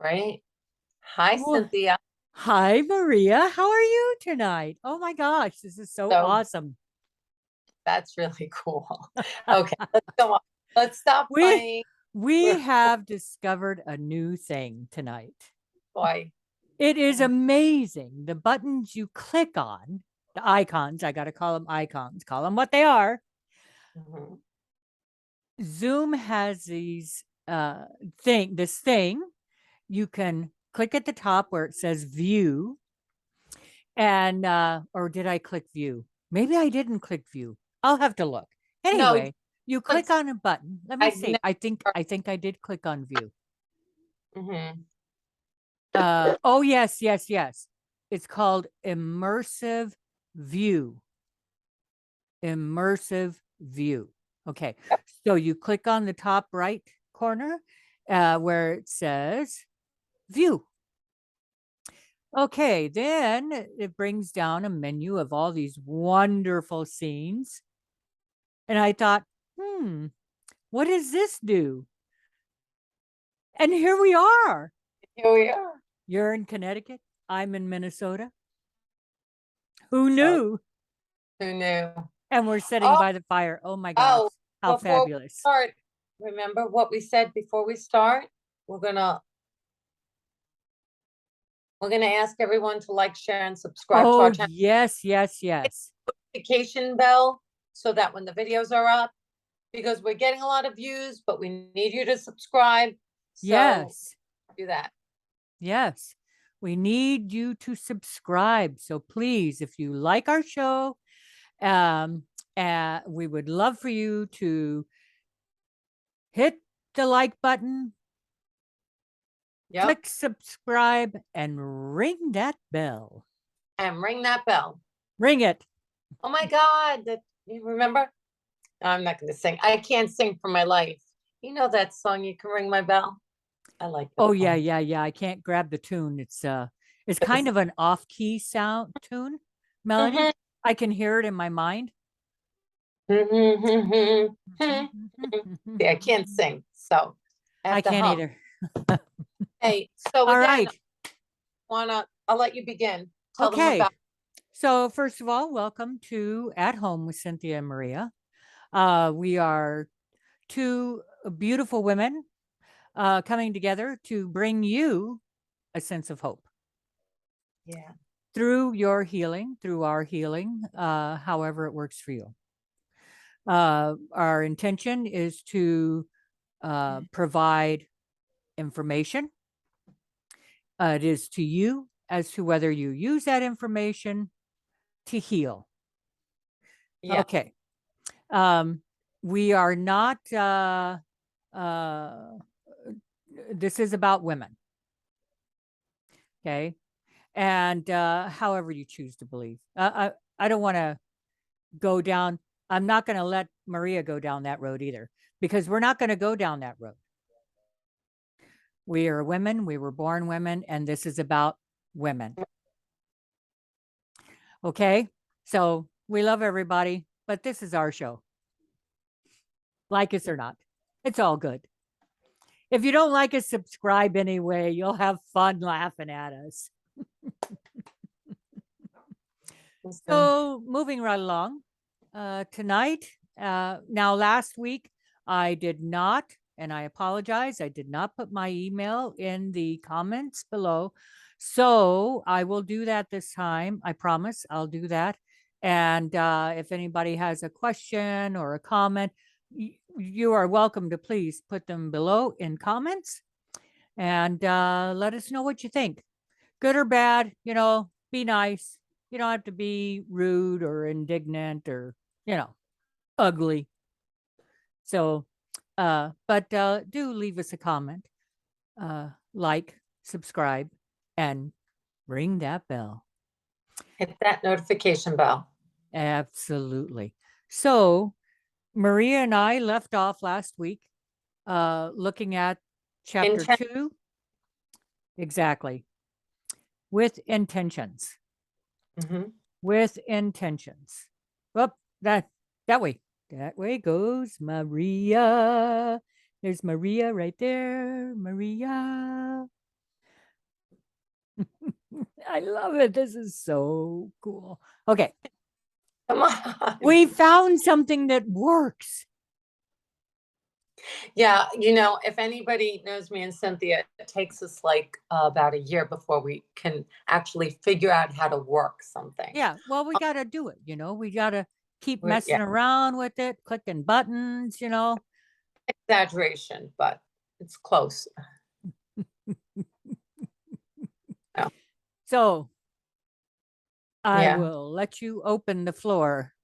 Great. Hi, Wha- Cynthia. Hi, Maria. How are you tonight? Oh my gosh, this is so So awesome. that's really cool. Okay, let's go on. Let's stop we playing. we We're have discovered a new thing tonight. boy. It is amazing. The buttons you click on, the icons, I got to call them icons, call them what they are. Mhm. Zoom has this thing you can click at the top where it says view and or did I click view? Maybe I didn't click view. I'll have to look. No, Anyway, you click let's. on a button. Let me I've see. never. I think I did click on view. Mhm. Oh yes, yes, yes. It's called immersive view. Immersive view. Okay. So you click on the top right corner where it says view. Okay, then it brings down a menu of all these wonderful scenes. And I thought, what does this do? And here we are. Here we are. You're in Connecticut. I'm in Minnesota. Who So knew? who knew? And we're sitting Oh, by the fire. Oh my gosh, oh, how before we fabulous. start, remember what we said before we start? We're gonna we're gonna ask everyone to like, share, and subscribe to Oh, our channel. yes, yes, yes. Notification bell so that when the videos are up, because we're getting a lot of views, but we need you to subscribe. So Yes, do that. yes. We need you to subscribe. So please, if you like our show, um, we would love for you to hit the like button, Yep. click subscribe, and ring that bell. And ring that bell. Ring it. Oh my God. That you remember? I'm not gonna sing. I can't sing for my life. You know that song, You Can Ring My Bell? I like that Oh yeah, song. yeah, yeah. I can't grab the tune. It's kind of an off-key sound tune melody. Mhm. I can hear it in my mind. See, I can't sing, so I I have to can't hum. either. Hey, so All again, right. I'll let you begin. Tell them Okay. about. So first of all, welcome to At Home with Cynthia and Maria. We are two beautiful women coming together to bring you a sense of hope Yeah. through your healing, through our healing, however it works for you. Our intention is to provide information. It is to you as to whether you use that information to heal. Yeah. Okay. Um, we are not, uh, this is about women. Okay. And however you choose to believe. I don't want to go down. I'm not going to let Maria go down that road either, because we're not going to go down that road. We are women. We were born women, and this is about women. Okay. So we love everybody, but this is our show. Like us or not, it's all good. If you don't like us, subscribe anyway. You'll have fun laughing at us. Listen. So moving right along, tonight, now last week, I did not, and I apologize, I did not put my email in the comments below. So I will do that this time. I promise I'll do that. And if anybody has a question or a comment, you are welcome to please put them below in comments and let us know what you think. Good or bad, be nice. You don't have to be rude or indignant or, you know, ugly. So, but do leave us a comment, like, subscribe, and ring that bell. Hit that notification bell. Absolutely. So, Maria and I left off last week looking at chapter Intent. 2. Exactly. With intentions. Mhm. With intentions. Well, that way. That way goes Maria. There's Maria right there. Maria. I love it. This is so cool. Okay. Come on. We found something that works. Yeah, if anybody knows me and Cynthia, it takes us like about a year before we can actually figure out how to work something. Yeah. Well, we got to do it. We got to keep Yeah, messing around with it, clicking buttons. exaggeration, but it's close. Yeah. So I Yeah. will let you open the floor.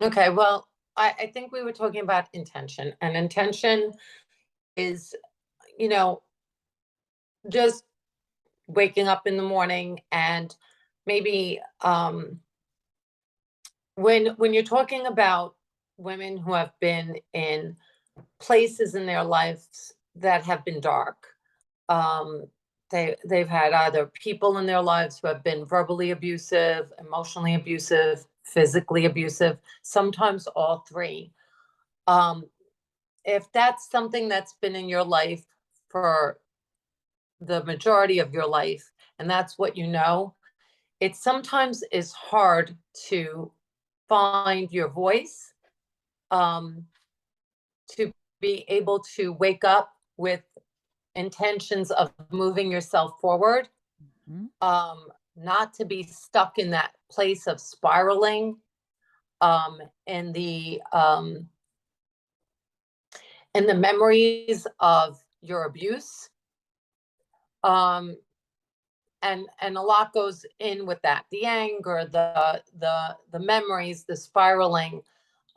Okay, well, I think we were talking about intention, and intention is, just waking up in the morning and maybe when you're talking about women who have been in places in their lives that have been dark, they've had either people in their lives who have been verbally abusive, emotionally abusive, physically abusive, sometimes all three. If that's something that's been in your life for the majority of your life, and that's what it sometimes is hard to find your voice, to be able to wake up with intentions of moving yourself forward, not to be stuck in that place of spiraling, in the memories of your abuse. And a lot goes in with that, the anger, the memories, the spiraling.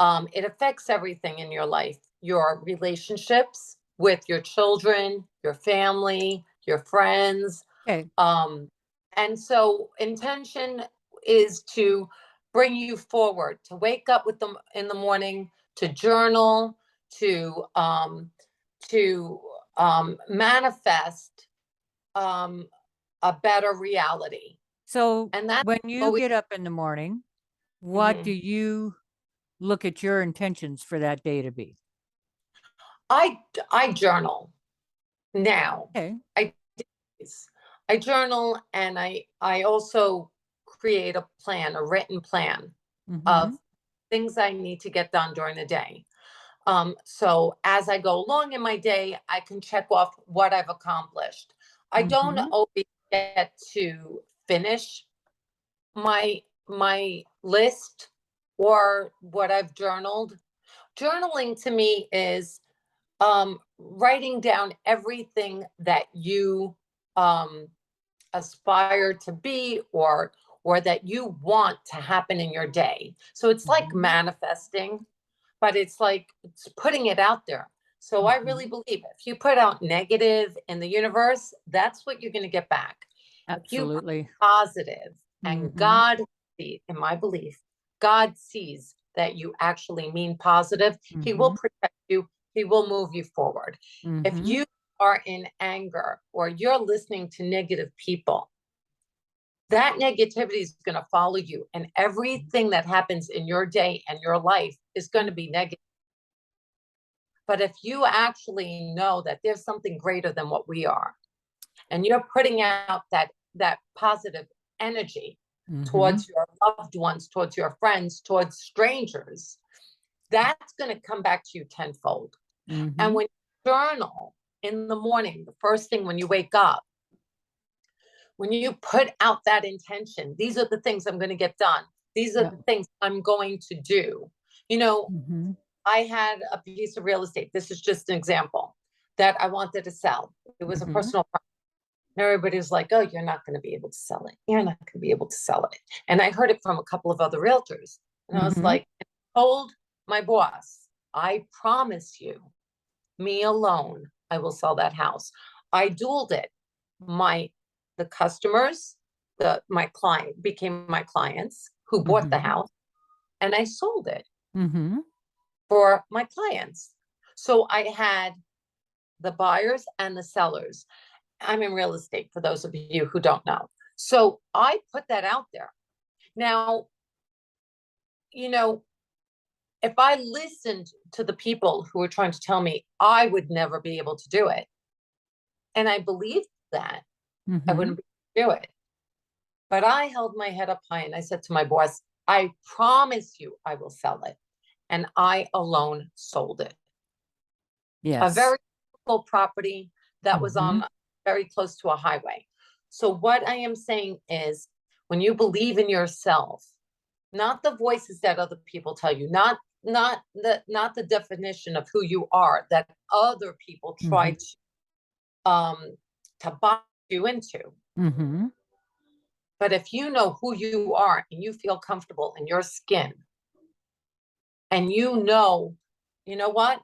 It affects everything in your life, your relationships with your children, your family, your friends. Okay. And so intention is to bring you forward, to wake up with them in the morning, to journal, to manifest a better reality. So And that's when you always, get up in the morning, what Mhm. do you look at your intentions for that day to be? I journal now. Okay. I journal, and I also create a plan, a written plan of things I need to get done during the day. So as I go along in my day, I can check off what I've accomplished. I don't always get to finish my list or what I've journaled. Journaling to me is writing down everything that you aspire to be, or that you want to happen in your day. So it's like manifesting, but it's putting it out there. So I really believe if you put out negative in the universe, that's what you're going to get back. If you put Absolutely. positive, and God, in my belief, God sees that you actually mean positive, He will protect you, He will move you forward. If you are in anger or you're listening to negative people, that negativity is going to follow you, and everything that happens in your day and your life is going to be negative. But if you actually know that there's something greater than what we are, and you're putting out that positive energy towards your loved ones, towards your friends, towards strangers, that's going to come back to you tenfold. And when you journal in the morning, the first thing when you wake up, when you put out that intention, these are the things I'm going to get done. These are the things I'm going to do. I had a piece of real estate. This is just an example that I wanted to sell. It was a personal property. And everybody was like, oh, you're not going to be able to sell it. You're not going to be able to sell it. And I heard it from a couple of other realtors. And I was like, I told my boss, I promise you, me alone, I will sell that house. I dueled it. The customers, my client became my clients who bought the house, and I sold it for my clients. So I had the buyers and the sellers. I'm in real estate, for those of you who don't know. So I put that out there. Now, if I listened to the people who were trying to tell me I would never be able to do it, and I believed that I wouldn't be able to do it, But I held my head up high and I said to my boss, I promise you I will sell it. And I alone sold it. A Yes. very cool property that was on very close to a highway. So what I am saying is, when you believe in yourself, not the voices that other people tell you, not the definition of who you are that other people try to box you into. But if you know who you are and you feel comfortable in your skin, and you know what?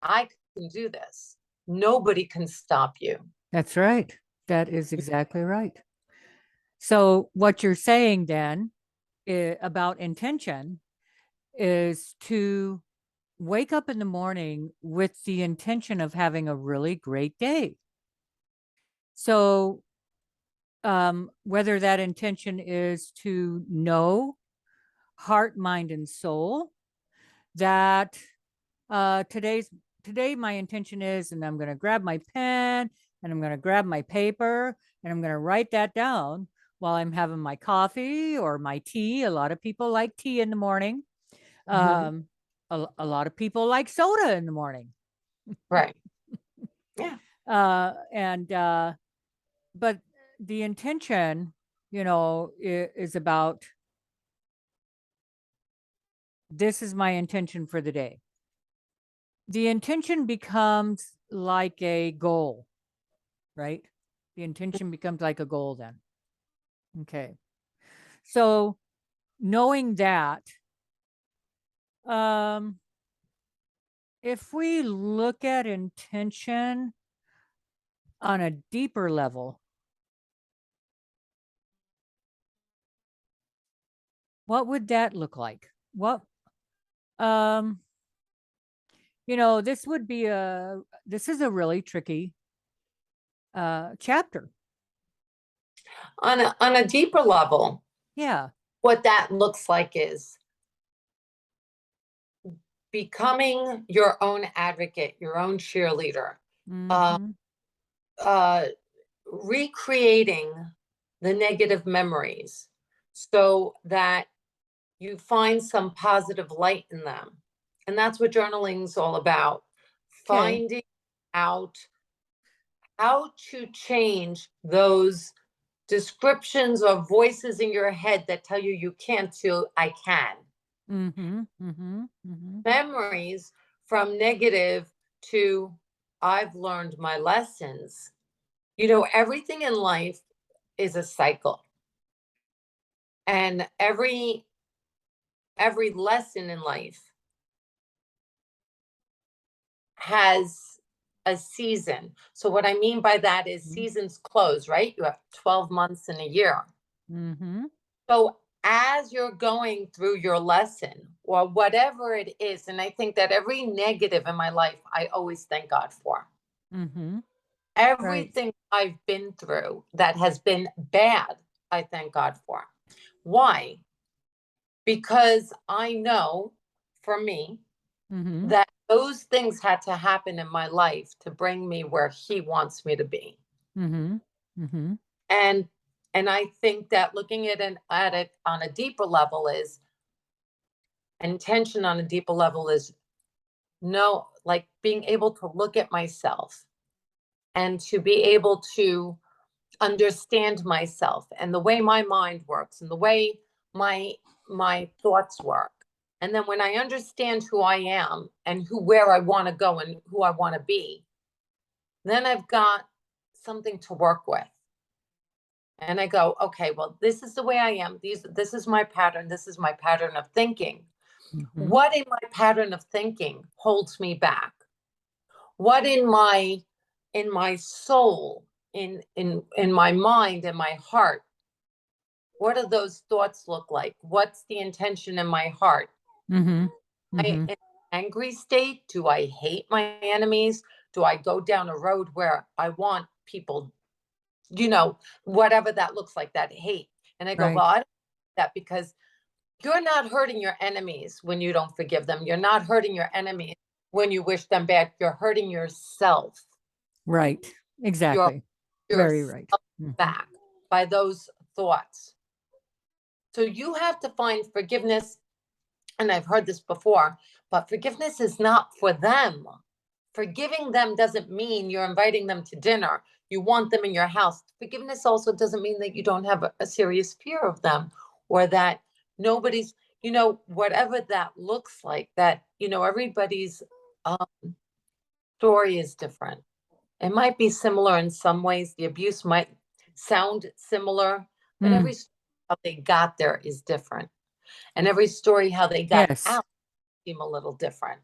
I can do this. Nobody can stop you. That's right. That is exactly right. So what you're saying then about intention is to wake up in the morning with the intention of having a really great day. So whether that intention is to know, heart, mind, and soul, that today my intention is, and I'm going to grab my pen and I'm going to grab my paper and I'm going to write that down while I'm having my coffee or my tea. A lot of people like tea in the morning. A lot of people like soda in the morning. Right. Yeah. But the intention, is about, this is my intention for the day. The intention becomes like a goal, right? The intention becomes like a goal then. Okay. So knowing that, if we look at intention on a deeper level, what would that look like? This is a really tricky chapter. On a deeper level, yeah, what that looks like is becoming your own advocate, your own cheerleader, recreating the negative memories so that you find some positive light in them. And that's what journaling is all about. Finding out how to change those descriptions or voices in your head that tell you you can't to I can. Memories from negative to I've learned my lessons. Everything in life is a cycle. And every lesson in life has a season. So what I mean by that is seasons close, right? You have 12 months in a year. So as you're going through your lesson or whatever it is, and I think that every negative in my life, I always thank God for. Everything I've been through that has been bad, I thank God for. Why? Because I know, for me, that those things had to happen in my life to bring me where He wants me to be. And I think that looking at it on a deeper level is intention. On a deeper level is like being able to look at myself and to be able to understand myself and the way my mind works and the way my thoughts work. And then when I understand who I am and where I want to go and who I want to be, then I've got something to work with. And I go, okay, well, this is the way I am. This is my pattern. This is my pattern of thinking. What in my pattern of thinking holds me back? What in my soul, in my mind and my heart, what do those thoughts look like? What's the intention in my heart? In an angry state? Do I hate my enemies? Do I go down a road where I want people, whatever that looks like, that hate? And I go, well, I don't do that, because you're not hurting your enemies when you don't forgive them. You're not hurting your enemies when you wish them bad. You're hurting yourself. Right. Exactly. Very right. Back. by those thoughts. So you have to find forgiveness. And I've heard this before, but forgiveness is not for them. Forgiving them doesn't mean you're inviting them to dinner. You want them in your house. Forgiveness also doesn't mean that you don't have a serious fear of them, or that nobody's, whatever that looks like, that, everybody's story is different. It might be similar in some ways. The abuse might sound similar, but every story how they got there is different. And every story how they got Yes, out seem a little different,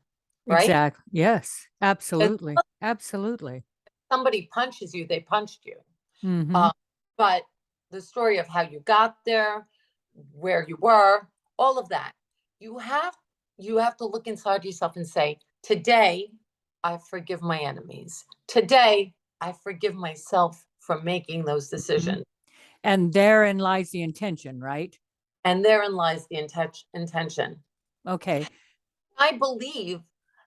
right? exactly. Yes, If absolutely. Absolutely. somebody punches you, they punched you. Mm-hmm. But the story of how you got there, where you were, all of that, you have to look inside yourself and say, today I forgive my enemies. Today I forgive myself for making those decisions. And therein lies the intention, right? And therein lies the intention. Okay. I believe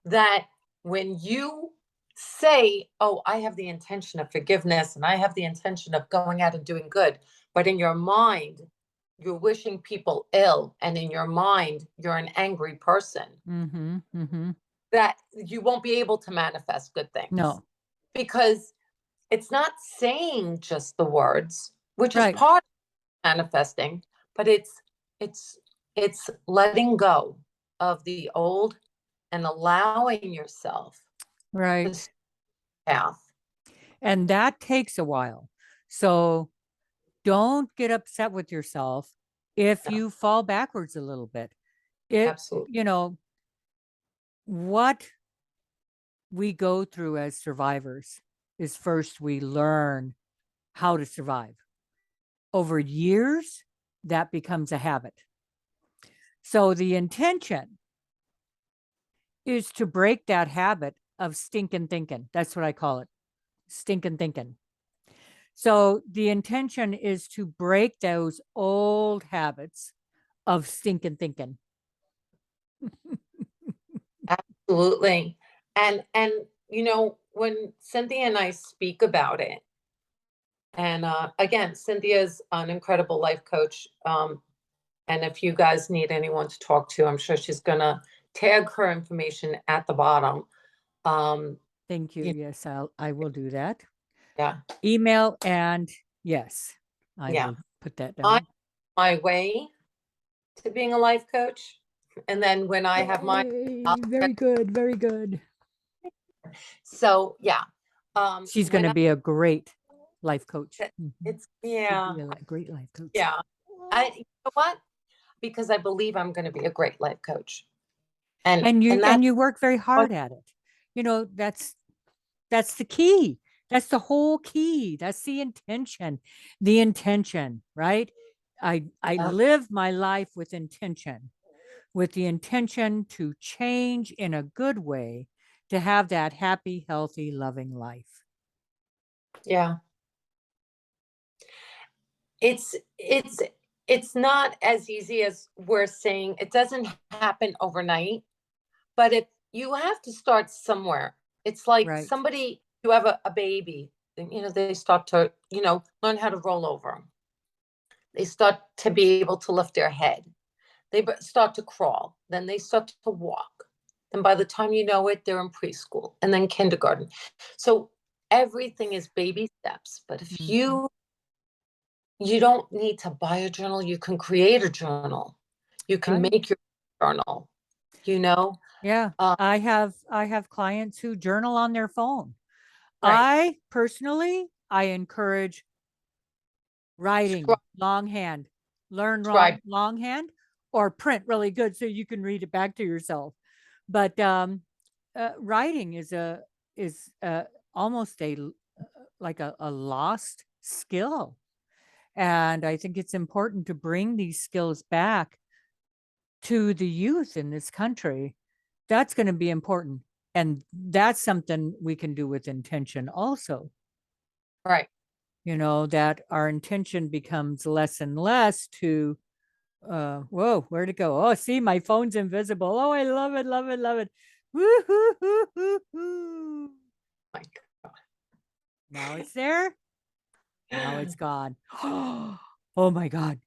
that when you say, oh, I have the intention of forgiveness and I have the intention of going out and doing good, but in your mind, you're wishing people ill, and in your mind, you're an angry person, that you won't be able to manifest good things. No. Because it's not saying just the words, which is Right. part of manifesting, but it's letting go of the old and allowing yourself Right. this path. And that takes a while. So don't get upset with yourself if Yeah. you fall backwards a little bit. Absolutely. What we go through as survivors is first we learn how to survive. Over years, that becomes a habit. So the intention is to break that habit of stinking thinking. That's what I call it, stinking thinking. So the intention is to break those old habits of stinking thinking. Absolutely. And when Cynthia and I speak about it, and again, Cynthia's an incredible life coach. And if you guys need anyone to talk to, I'm sure she's gonna tag her information at the bottom. Thank you. Yes, I will do that. Yeah. Email and yes, I Yeah. will put that On down. my way to being a life coach. And then when I have my very good, very good. So yeah. She's going to be a great life coach. It's a great life coach. Yeah. You know what? Because I believe I'm going to be a great life coach. And you work very hard at it. That's the key. That's the whole key. That's the intention. The intention, right? I live my life with intention, with the intention to change in a good way, to have that happy, healthy, loving life. Yeah. It's not as easy as we're saying. It doesn't happen overnight, but you have to start somewhere. It's like somebody, you have a baby, they start to, learn how to roll over. They start to be able to lift their head. They start to crawl. Then they start to walk. And by the time you know it, they're in preschool and then kindergarten. So everything is baby steps. But if you don't need to buy a journal, you can create a journal. You can make your journal, Yeah. I have clients who journal on their phone. Right. I encourage writing longhand, learn longhand, or print really good so you can read it back to yourself. But writing is almost like a lost skill. And I think it's important to bring these skills back to the youth in this country. That's going to be important. And that's something we can do with intention also. Right. That our intention becomes less and less to, whoa, where'd it go? Oh, see, my phone's invisible. Oh, I love it, love it, love it. Woo-hoo-hoo-hoo-hoo. My God. Now it's there. Now it's gone. Oh my God.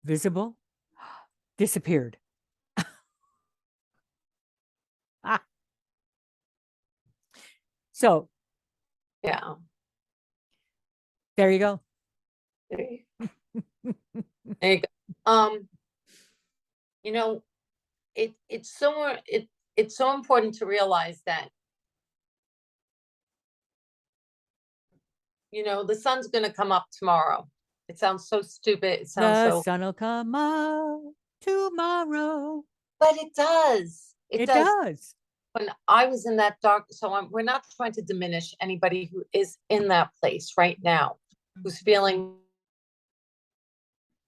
Visible, disappeared. Ah, so Yeah. there you go. There you go. You know, it's so important to realize that, the sun's gonna come up tomorrow. It sounds so stupid. It sounds The so, sun will come out tomorrow. but it does. It It does. does. When I was in that dark, so we're not trying to diminish anybody who is in that place right now, who's feeling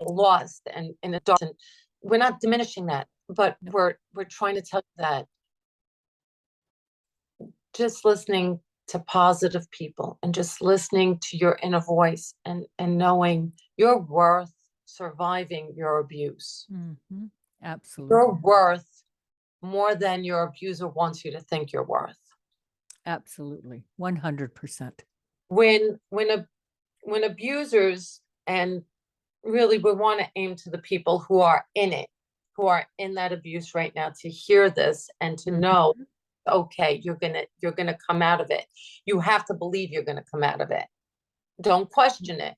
lost and in a dark. And we're not diminishing that, but we're trying to tell you that just listening to positive people and just listening to your inner voice and knowing you're worth surviving your abuse. Mhm. Absolutely. You're worth more than your abuser wants you to think you're worth. Absolutely. 100%. When abusers, and really we want to aim to the people who are in it, who are in that abuse right now, to hear this and to know, okay, you're gonna come out of it. You have to believe you're gonna come out of it. Don't question it.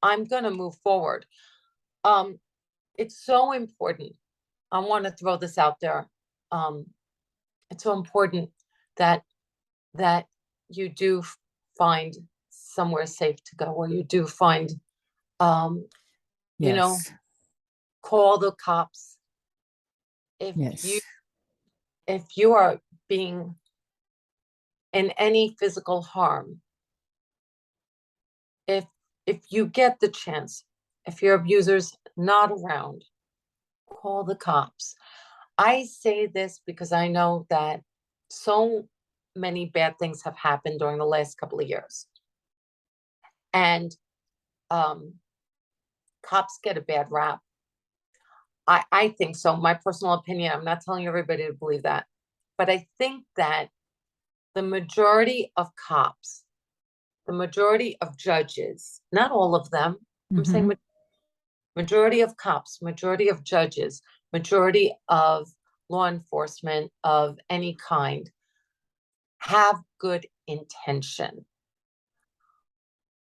I'm gonna move forward. It's so important. I want to throw this out there. It's so important that you do find somewhere safe to go, or you do find, Yes. call the cops if Yes. you are being in any physical harm. If you get the chance, if your abuser's not around, call the cops. I say this because I know that so many bad things have happened during the last couple of years. And cops get a bad rap. I think so. My personal opinion, I'm not telling everybody to believe that. But I think that the majority of cops, the majority of judges, not all of them, I'm saying majority of cops, majority of judges, majority of law enforcement of any kind have good intention.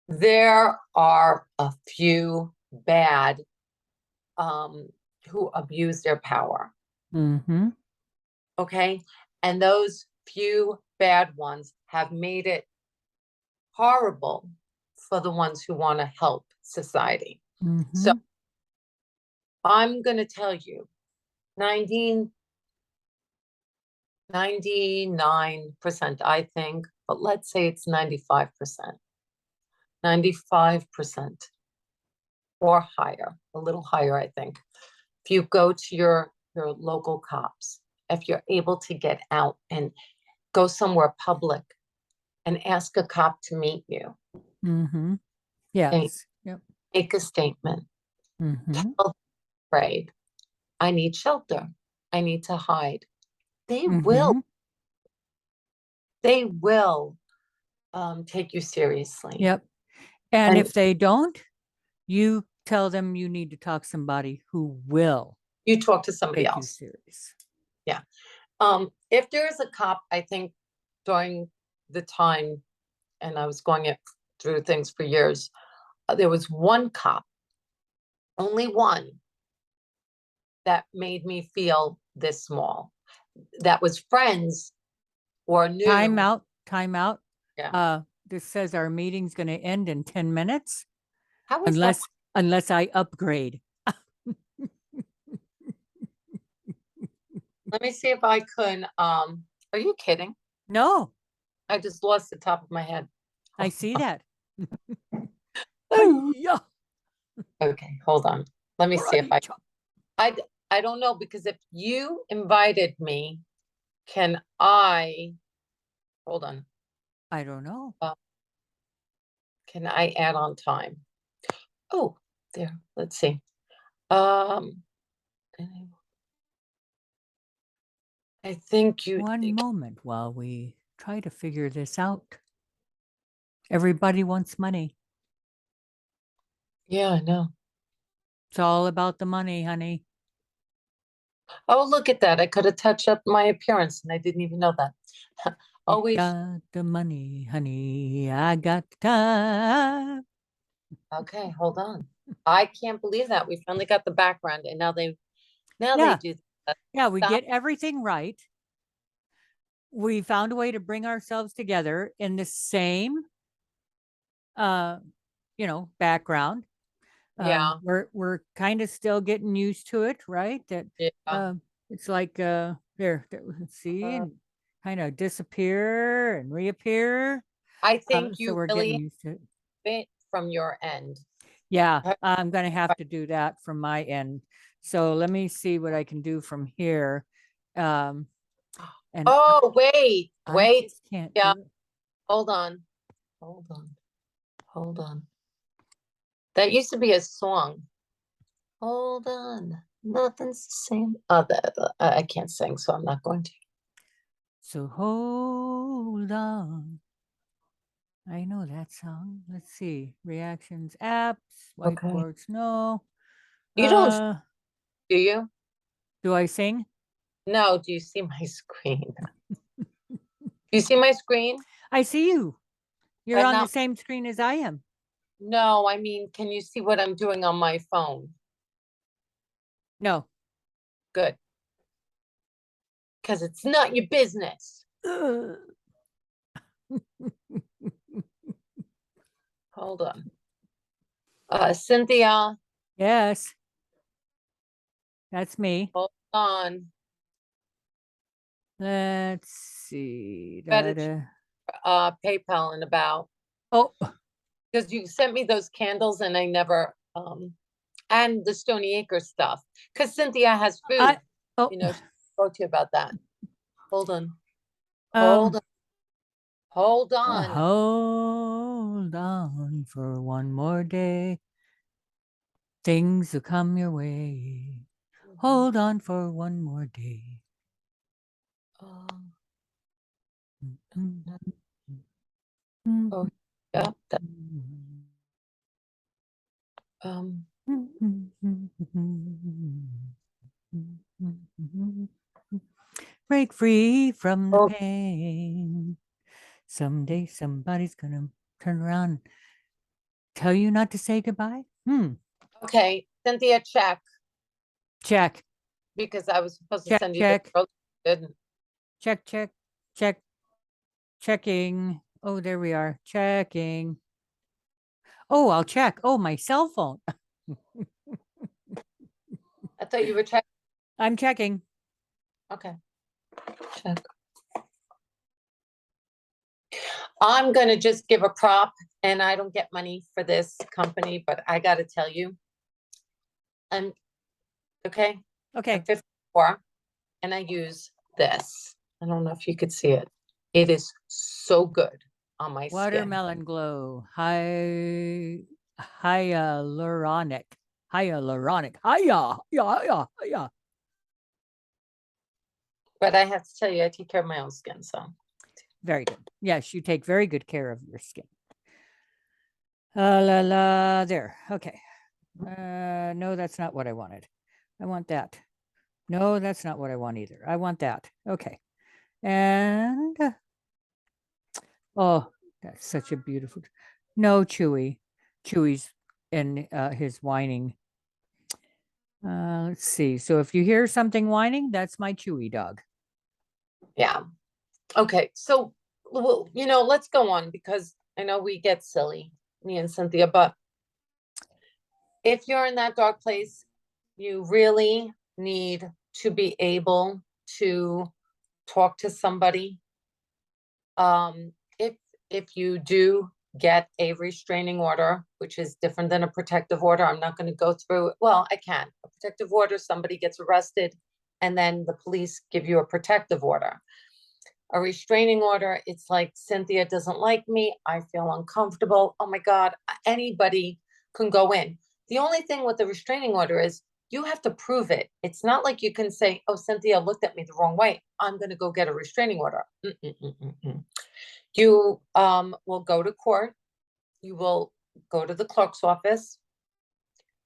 There are a few bad who abuse their power. Okay. And those few bad ones have made it horrible for the ones who want to help society. So I'm going to tell you 99%, I think, but let's say it's 95%, 95% or higher, a little higher, I think. If you go to your local cops, if you're able to get out and go somewhere public and ask a cop to meet you, Yes. Yep. make a statement, tell them, afraid, I need shelter, I need to hide. They will take you seriously. Yep. And if they don't, you tell them you need to talk to somebody who will you talk to somebody take you else. serious. Yeah. If there is a cop, I think during the time, and I was going through things for years, there was one cop, only one, that made me feel this small, that was friends or knew. Time out. Time out. Yeah. This says our meeting's going to end in 10 minutes. How is that? Unless I upgrade. Let me see if I can. Are you kidding? No, I just lost the top of my head. I see that. Okay, hold on. Let me see if I don't know, because if you invited me, can I, hold on, I don't know. can I add on time? Oh, there, let's see. I think you. One moment while we try to figure this out. Everybody wants money. Yeah, I know. It's all about the money, honey. Oh, look at that. I could have touched up my appearance and I didn't even know that. You Always. got the money, honey. I got the time. Okay, hold on. I can't believe that. We finally got the background and now they Yeah. do that. Yeah, we Stop. get everything right. We found a way to bring ourselves together in the same uh background. Yeah. We're kind of still getting used to it, right? That Yeah. it's like let's see, Uh, and kind of disappear and reappear. I think So you we're getting really used to it. fit from your end. Yeah, I'm gonna have to do that from my end. So let me see what I can do from here. Um, and Oh, wait, I wait. just can't Yeah, do it. hold on. Hold on. Hold on. That used to be a song. Hold on. Nothing's the same. Oh, I can't sing, so I'm not going to. So hold on. I know that song. Let's see. Reactions, apps, Okay. whiteboards, no. You don't, Uh, do you? do I sing? No, do you see my screen? Do you see my screen? I see you. You're But on the not, same screen as I am. no, I mean, can you see what I'm doing on my phone? No. Good. Because it's not your business. Ugh. Hold on. Cynthia, Yes, that's me. hold on. Let's see. Better PayPal in about, Oh, because you sent me those candles and I never, and the Stony Acre stuff. Because Cynthia has I food. oh You know, she spoke to you about that. Hold on. Hold um on. Hold on. hold on for one more day. Things will come your way. Hold on for one more day. Um, Mm-hmm. oh, yeah. Um, Break free from the oh, pain. Someday somebody's gonna turn around and tell you not to say goodbye. okay. Cynthia, check. Check, Because I was supposed to check, send you the check, girl. Didn't. check, check, check, checking. Oh, there we are. Checking. Oh, I'll check. Oh, my cell phone. I thought you were checking. I'm checking. Okay. Check. I'm gonna just give a prop and I don't get money for this company, but I gotta tell you, I'm okay. I'm Okay. 54 and I use this. I don't know if you could see it. It is so good on my skin. Watermelon glow. Hyaluronic. Hyaluronic. Hiya. Yeah, yeah, yeah. But I have to tell you, I take care of my own skin. So Very good. Yes, you take very good care of your skin. La la there. Okay. No, that's not what I wanted. I want that. No, that's not what I want either. I want that. Okay. And oh, that's such a beautiful. No, Chewy. Chewy's in his whining. Let's see. So if you hear something whining, that's my Chewy dog. yeah. Okay. So well, let's go on because I know we get silly, me and Cynthia, but if you're in that dark place, you really need to be able to talk to somebody. If you do get a restraining order, which is different than a protective order, I'm not going to go through it. Well, I can. A protective order, somebody gets arrested, and then the police give you a protective order. A restraining order, it's like Cynthia doesn't like me. I feel uncomfortable. Oh my God, anybody can go in. The only thing with the restraining order is you have to prove it. It's not like you can say, oh, Cynthia looked at me the wrong way. I'm going to go get a restraining order. You will go to court. You will go to the clerk's office.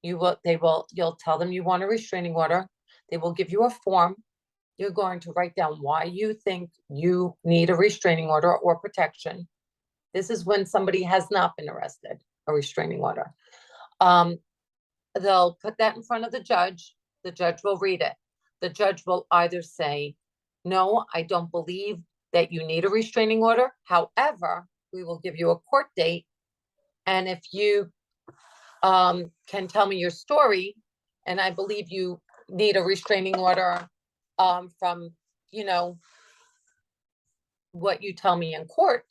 you'll tell them you want a restraining order. They will give you a form. You're going to write down why you think you need a restraining order or protection. This is when somebody has not been arrested, a restraining order. They'll put that in front of the judge. The judge will read it. The judge will either say, no, I don't believe that you need a restraining order. However, we will give you a court date. And if you can tell me your story, and I believe you need a restraining order from, what you tell me in court,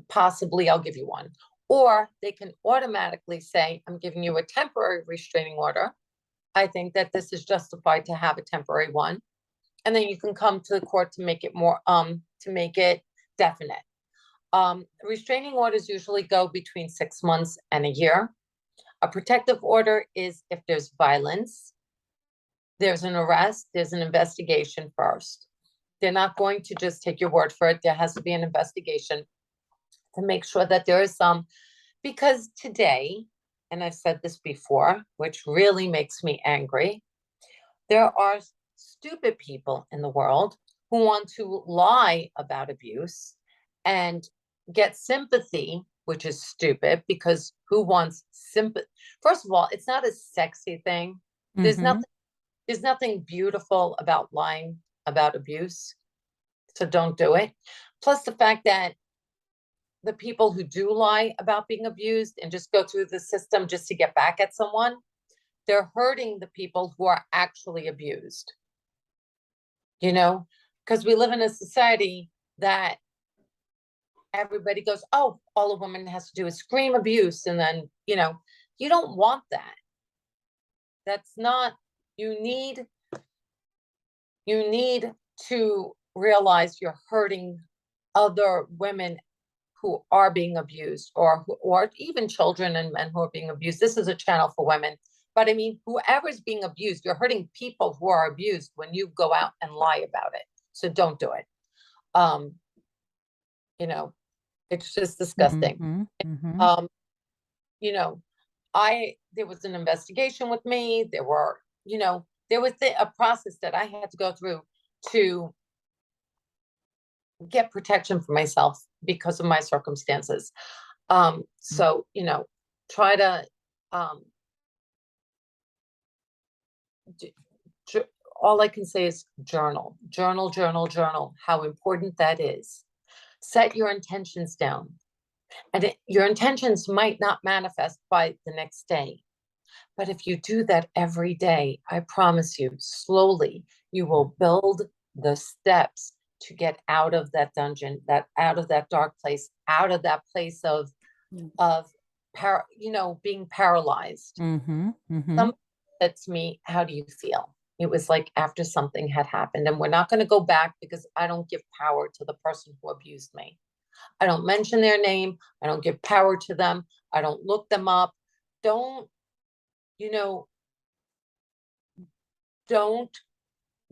possibly I'll give you one. Or they can automatically say, I'm giving you a temporary restraining order. I think that this is justified to have a temporary one. And then you can come to the court to make it more, to make it definite. Restraining orders usually go between 6 months and a year. A protective order is if there's violence, there's an arrest, there's an investigation first. They're not going to just take your word for it. There has to be an investigation to make sure that there is some, because today, and I've said this before, which really makes me angry, there are stupid people in the world who want to lie about abuse and get sympathy, which is stupid, because who wants sympathy? First of all, it's not a sexy thing. There's nothing beautiful about lying about abuse. So don't do it. Plus the fact that the people who do lie about being abused and just go through the system just to get back at someone, they're hurting the people who are actually abused. Because we live in a society that everybody goes, oh, all a woman has to do is scream abuse. And then, you don't want that. That's not, you need to realize you're hurting other women who are being abused, or even children and men who are being abused. This is a channel for women. But I mean, whoever's being abused, you're hurting people who are abused when you go out and lie about it. So don't do it. It's just disgusting. There was an investigation with me. There was a process that I had to go through to get protection for myself because of my circumstances. So, try to, all I can say is journal, how important that is. Set your intentions down, and your intentions might not manifest by the next day. But if you do that every day, I promise you, slowly, you will build the steps to get out of that dungeon, out of that dark place, out of that place of being paralyzed. Somebody said to me, how do you feel? It was like after something had happened, and we're not going to go back because I don't give power to the person who abused me. I don't mention their name. I don't give power to them. I don't look them up. Don't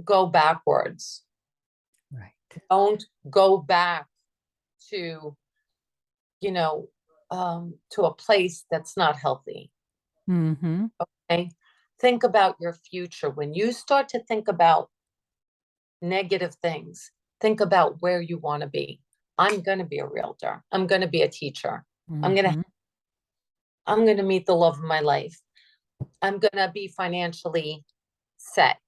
go backwards. Right. Don't go back to, to a place that's not healthy. Okay. Think about your future. When you start to think about negative things, think about where you want to be. I'm going to be a realtor. I'm going to be a teacher. I'm going to meet the love of my life. I'm going to be financially set.